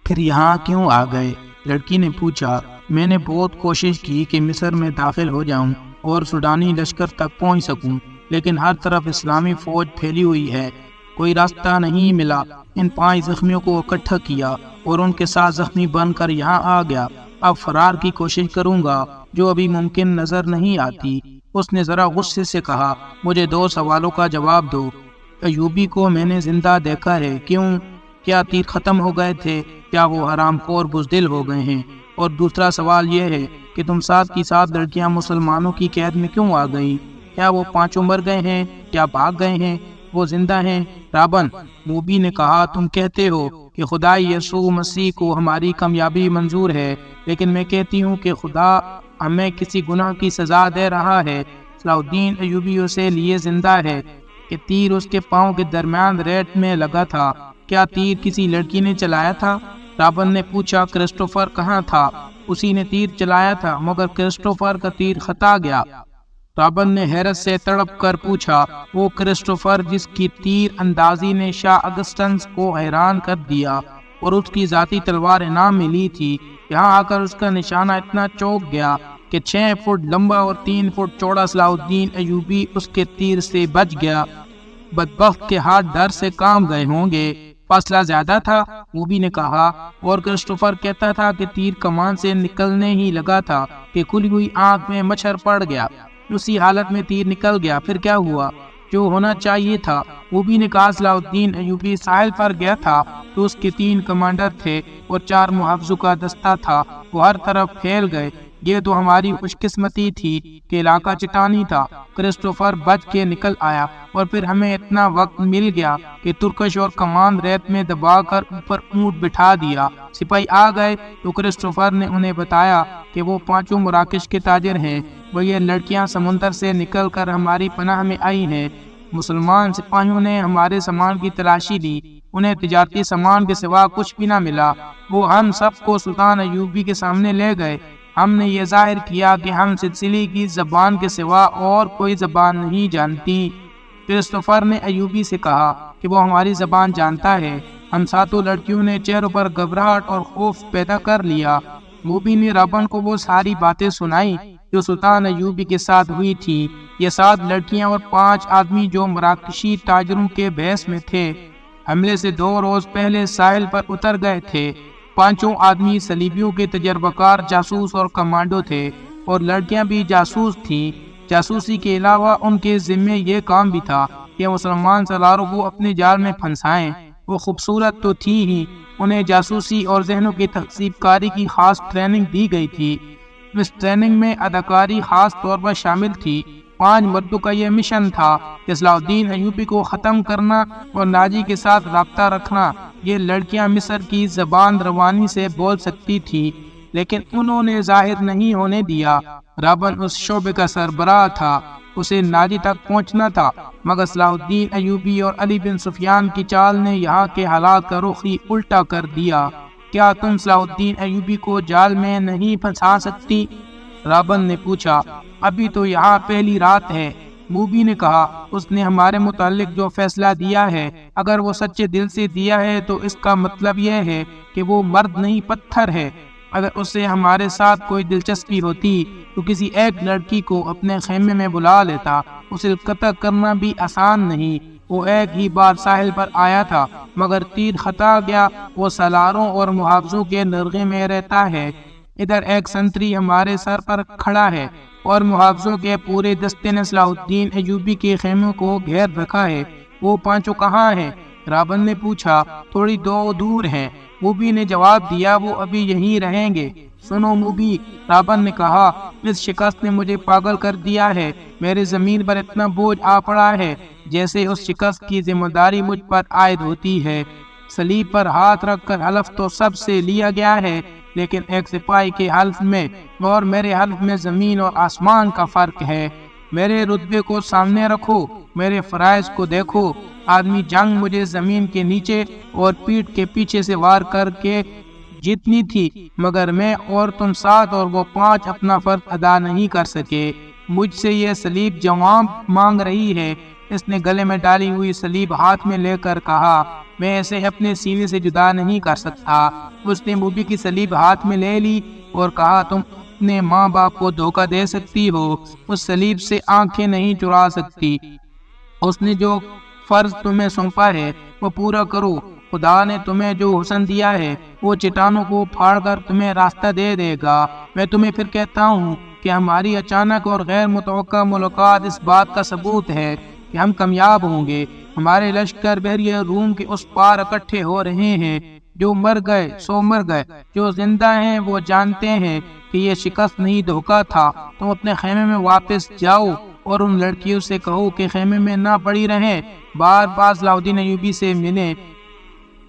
پھر یہاں کیوں آ گئے؟ لڑکی نے پوچھا۔ میں نے بہت کوشش کی کہ مصر میں داخل ہو جاؤں اور سوڈانی لشکر تک پہنچ سکوں، لیکن ہر طرف اسلامی فوج پھیلی ہوئی ہے، کوئی راستہ نہیں ملا۔ ان 5 زخمیوں کو اکٹھا کیا اور ان کے ساتھ زخمی بن کر یہاں آ گیا۔ اب فرار کی کوشش کروں گا جو ابھی ممکن نظر نہیں آتی۔ اس نے ذرا غصے سے کہا، مجھے 2 سوالوں کا جواب دو۔ ایوبی کو میں نے زندہ دیکھا ہے، کیوں؟ کیا تیر ختم ہو گئے تھے؟ کیا وہ حرام خور بزدل ہو گئے ہیں؟ اور دوسرا سوال یہ ہے کہ تم ساتھ کی ساتھ لڑکیاں مسلمانوں کی قید میں کیوں آ گئیں؟ کیا وہ 5 مر گئے ہیں؟ کیا بھاگ گئے ہیں؟ وہ زندہ ہیں؟ رابن موبی نے کہا، تم کہتے ہو کہ خدا یسوع مسیح کو ہماری کامیابی منظور ہے، لیکن میں کہتی ہوں کہ خدا ہمیں کسی گناہ کی سزا دے رہا ہے۔ صلاح الدین ایوبی اسے لیے زندہ ہے کہ تیر اس کے پاؤں کے درمیان ریت میں لگا تھا۔ کیا تیر کسی لڑکی نے چلایا تھا؟ رابن نے پوچھا۔ کرسٹوفر کہاں تھا؟ اسی نے تیر چلایا تھا، مگر کرسٹوفر کا تیر خطا گیا۔ رابن نے حیرت سے تڑپ کر پوچھا، وہ کرسٹوفر جس کی تیر اندازی نے شاہ اگسٹنس کو حیران کر دیا اور اس کی ذاتی تلوار انعام میں لی تھی، یہاں آ کر اس کا نشانہ اتنا چوک گیا کہ 6 فٹ لمبا اور 3 فٹ چوڑا صلاح الدین ایوبی اس کے تیر سے بچ گیا۔ بدبخت کے ہاتھ ڈر سے کام گئے ہوں گے۔ فاصلہ زیادہ تھا، موبی نے کہا، اور کرسٹوفر کہتا تھا کہ تیر کمان سے نکلنے ہی لگا تھا کہ کھلی ہوئی آنکھ میں مچھر پڑ گیا۔ اسی حالت میں تیر نکل گیا۔ پھر کیا ہوا؟ جو ہونا چاہیے تھا، موبی نے کہا۔ صلاح الدین ایوبی ساحل پر گیا تھا تو اس کے 3 کمانڈر تھے اور 4 محافظوں کا دستہ تھا، وہ ہر طرف پھیل گئے۔ یہ تو ہماری خوش قسمتی تھی کہ علاقہ چٹانی تھا۔ کرسٹوفر بچ کے نکل آیا اور پھر ہمیں اتنا وقت مل گیا کہ ترکش اور کمان ریت میں دبا کر اوپر اونٹ بٹھا دیا۔ سپاہی آ گئے تو کرسٹوفر نے انہیں بتایا کہ وہ 5 مراکش کے تاجر ہیں، وہ یہ لڑکیاں سمندر سے نکل کر ہماری پناہ میں آئی ہیں۔ مسلمان سپاہیوں نے ہمارے سامان کی تلاشی لی، انہیں تجارتی سامان کے سوا کچھ بھی نہ ملا۔ وہ ہم سب کو سلطان ایوبی کے سامنے لے گئے۔ ہم نے یہ ظاہر کیا کہ ہم سلسلی کی زبان کے سوا اور کوئی زبان نہیں جانتی۔ کرسٹوفر نے ایوبی سے کہا کہ وہ ہماری زبان جانتا ہے۔ ہم 7 لڑکیوں نے چہروں پر گھبراہٹ اور خوف پیدا کر لیا۔ موبی نے رابن کو وہ ساری باتیں سنائی جو سلطان ایوبی کے ساتھ ہوئی تھی۔ یہ 7 لڑکیاں اور 5 آدمی جو مراکشی تاجروں کے بھیس میں تھے، حملے سے 2 روز پہلے ساحل پر اتر گئے تھے۔ 5 آدمی صلیبیوں کے تجربہ کار جاسوس اور کمانڈو تھے، اور لڑکیاں بھی جاسوس تھیں۔ جاسوسی کے علاوہ ان کے ذمے یہ کام بھی تھا کہ مسلمان سالاروں کو اپنے جال میں پھنسائیں۔ وہ خوبصورت تو تھی ہی، انہیں جاسوسی اور ذہنوں کی تقسیم کاری کی خاص ٹریننگ دی گئی تھی۔ اس ٹریننگ میں اداکاری خاص طور پر شامل تھی۔ 5 مردوں کا یہ مشن تھا کہ صلاح الدین ایوبی کو ختم کرنا اور ناجی کے ساتھ رابطہ رکھنا۔ یہ لڑکیاں مصر کی زبان روانی سے بول سکتی تھی، لیکن انہوں نے ظاہر نہیں ہونے دیا۔ رابن اس شعبے کا سربراہ تھا، اسے ناجی تک پہنچنا تھا، مگر صلاح الدین ایوبی اور علی بن سفیان کی چال نے یہاں کے حالات کا رخ ہی الٹا کر دیا۔ کیا تم صلاح الدین ایوبی کو جال میں نہیں پھنسا سکتی؟ رابن نے پوچھا۔ ابھی تو یہاں پہلی رات ہے، موبی نے کہا۔ اس نے ہمارے متعلق جو فیصلہ دیا ہے، اگر وہ سچے دل سے دیا ہے تو اس کا مطلب یہ ہے کہ وہ مرد نہیں پتھر ہے۔ اگر اسے ہمارے ساتھ کوئی دلچسپی ہوتی تو کسی ایک لڑکی کو اپنے خیمے میں بلا لیتا۔ اسے قتل کرنا بھی آسان نہیں۔ وہ ایک ہی بار ساحل پر آیا تھا، مگر تیر خطا گیا۔ وہ سالاروں اور محافظوں کے نرغے میں رہتا ہے۔ ادھر ایک سنتری ہمارے سر پر کھڑا ہے اور محافظوں کے پورے دستے نے صلاح الدین ایوبی کے خیموں کو گھیر رکھا ہے۔ وہ 5 کہاں ہیں؟ رابن نے پوچھا۔ تھوڑی دور ہیں، موبی نے جواب دیا، وہ ابھی یہیں رہیں گے۔ سنو موبی، رابن نے کہا، اس شکست نے مجھے پاگل کر دیا ہے۔ میرے زمین پر اتنا بوجھ آ پڑا ہے جیسے اس شکست کی ذمہ داری مجھ پر عائد ہوتی ہے۔ صلیب پر ہاتھ رکھ کر حلف تو سب سے لیا گیا ہے، لیکن ایک سپاہی کے حلف میں اور میرے حلف میں زمین اور آسمان کا فرق ہے۔ میرے رتبے کو سامنے رکھو، میرے فرائض کو دیکھو۔ آدمی جنگ مجھے زمین کے نیچے اور پیٹھ کے پیچھے سے وار کر کے جیتنی تھی، مگر میں اور تم 7 اور وہ 5 اپنا فرض ادا نہیں کر سکے۔ مجھ سے یہ صلیب جواب مانگ رہی ہے۔ اس نے گلے میں ڈالی ہوئی صلیب ہاتھ میں لے کر کہا، میں اسے اپنے سینے سے جدا نہیں کر سکتا۔ اس نے موبی کی سلیب ہاتھ میں لے لی اور کہا تم اپنے ماں باپ کو دھوکہ دے سکتی ہو، اس سلیب سے آنکھیں نہیں چرا سکتی۔ اس نے جو فرض تمہیں سونپا ہے وہ پورا کرو۔ خدا نے تمہیں جو حسن دیا ہے وہ چٹانوں کو پھاڑ کر تمہیں راستہ دے دے گا۔ میں تمہیں پھر کہتا ہوں کہ ہماری اچانک اور غیر متوقع ملاقات اس بات کا ثبوت ہے کہ ہم کامیاب ہوں گے۔ ہمارے لشکر بحریہ روم کے اس پار اکٹھے ہو رہے ہیں۔ جو مر گئے سو مر گئے، جو زندہ ہیں وہ جانتے ہیں کہ یہ شکست نہیں دھوکہ تھا۔ تم اپنے خیمے میں واپس جاؤ اور ان لڑکیوں سے کہو کہ خیمے میں نہ پڑی رہیں، بار بار صلاح الدین ایوبی سے ملیں،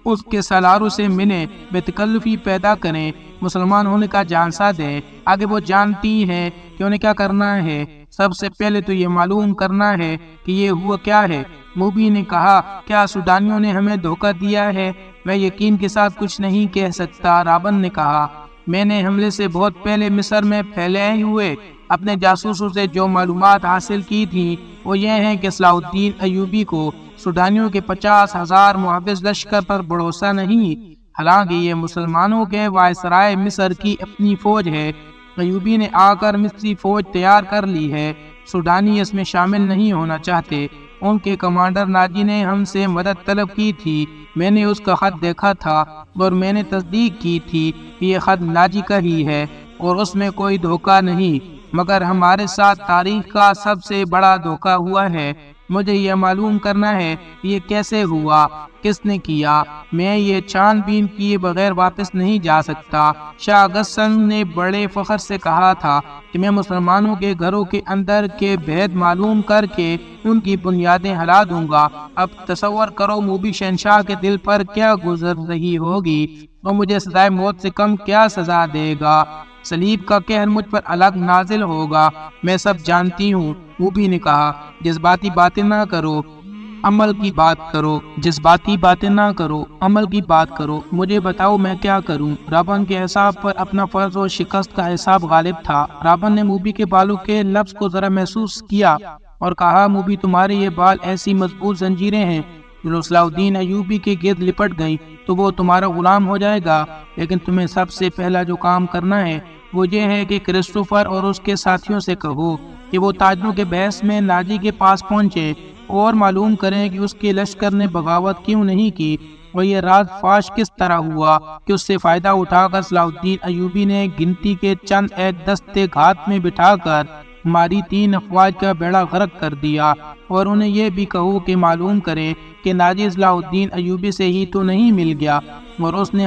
اس کے سالاروں سے ملیں، بے تکلفی پیدا کریں، مسلمان ہونے کا جھانسا دیں۔ آگے وہ جانتی ہیں کہ انہیں کیا کرنا ہے۔ سب سے پہلے تو یہ معلوم کرنا ہے کہ یہ ہوا کیا ہے۔ موبی نے کہا کیا سوڈانیوں نے ہمیں دھوکہ دیا ہے؟ میں یقین کے ساتھ کچھ نہیں کہہ سکتا۔ رابن نے کہا میں نے حملے سے بہت پہلے مصر میں پھیلے ہوئے اپنے جاسوسوں سے جو معلومات حاصل کی تھی وہ یہ ہیں کہ صلاح الدین ایوبی کو سوڈانیوں کے 50,000 محافظ لشکر پر بھروسہ نہیں، حالانکہ یہ مسلمانوں کے وائسرائے مصر کی اپنی فوج ہے۔ ایوبی نے آ کر مصری فوج تیار کر لی ہے، سوڈانی اس میں شامل نہیں ہونا چاہتے۔ ان کے کمانڈر ناجی نے ہم سے مدد طلب کی تھی، میں نے اس کا خط دیکھا تھا اور میں نے تصدیق کی تھی کہ یہ خط ناجی کا ہی ہے اور اس میں کوئی دھوکہ نہیں، مگر ہمارے ساتھ تاریخ کا سب سے بڑا دھوکہ ہوا ہے۔ مجھے یہ معلوم کرنا ہے کہ یہ کیسے ہوا، کس نے کیا۔ میں یہ چھان بین کیے بغیر واپس نہیں جا سکتا۔ شاہ غسن نے بڑے فخر سے کہا تھا کہ میں مسلمانوں کے گھروں کے اندر کے بھید معلوم کر کے ان کی بنیادیں ہلا دوں گا۔ اب تصور کرو موبی شہنشاہ کے دل پر کیا گزر رہی ہوگی، اور مجھے سزائے موت سے کم کیا سزا دے گا۔ صلیب کا قہر مجھ پر الگ نازل ہوگا، میں سب جانتی ہوں۔ موبی نے کہا جذباتی باتیں نہ کرو، عمل کی بات کرو۔ جذباتی باتیں نہ کرو، عمل کی بات کرو۔ مجھے بتاؤ میں کیا کروں۔ رابن کے حساب پر اپنا فرض اور شکست کا حساب غالب تھا۔ رابن نے موبی کے بالوں کے لفظ کو ذرا محسوس کیا اور کہا موبی تمہارے یہ بال ایسی مضبوط زنجیریں ہیں جو صلاح الدین ایوبی کے گرد لپٹ گئی تو وہ تمہارا غلام ہو جائے گا، لیکن تمہیں سب سے پہلا جو کام کرنا ہے وہ یہ ہے کہ کرسٹوفر اور اس کے ساتھیوں سے کہو کہ وہ تاجروں کے بحث میں ناجی کے پاس پہنچے اور معلوم کریں کہ اس کے لشکر نے بغاوت کیوں نہیں کی اور یہ راز فاش کس طرح ہوا کہ اس سے فائدہ اٹھا کر صلاح الدین ایوبی نے گنتی کے چند ایک دستے گھات میں بٹھا کر ہماری 3 افواج کا بیڑا غرق کر دیا، اور انہیں یہ بھی کہو کہ معلوم کریں کہ ناجی صلاح الدین ایوبی سے ہی تو نہیں مل گیا اور اس نے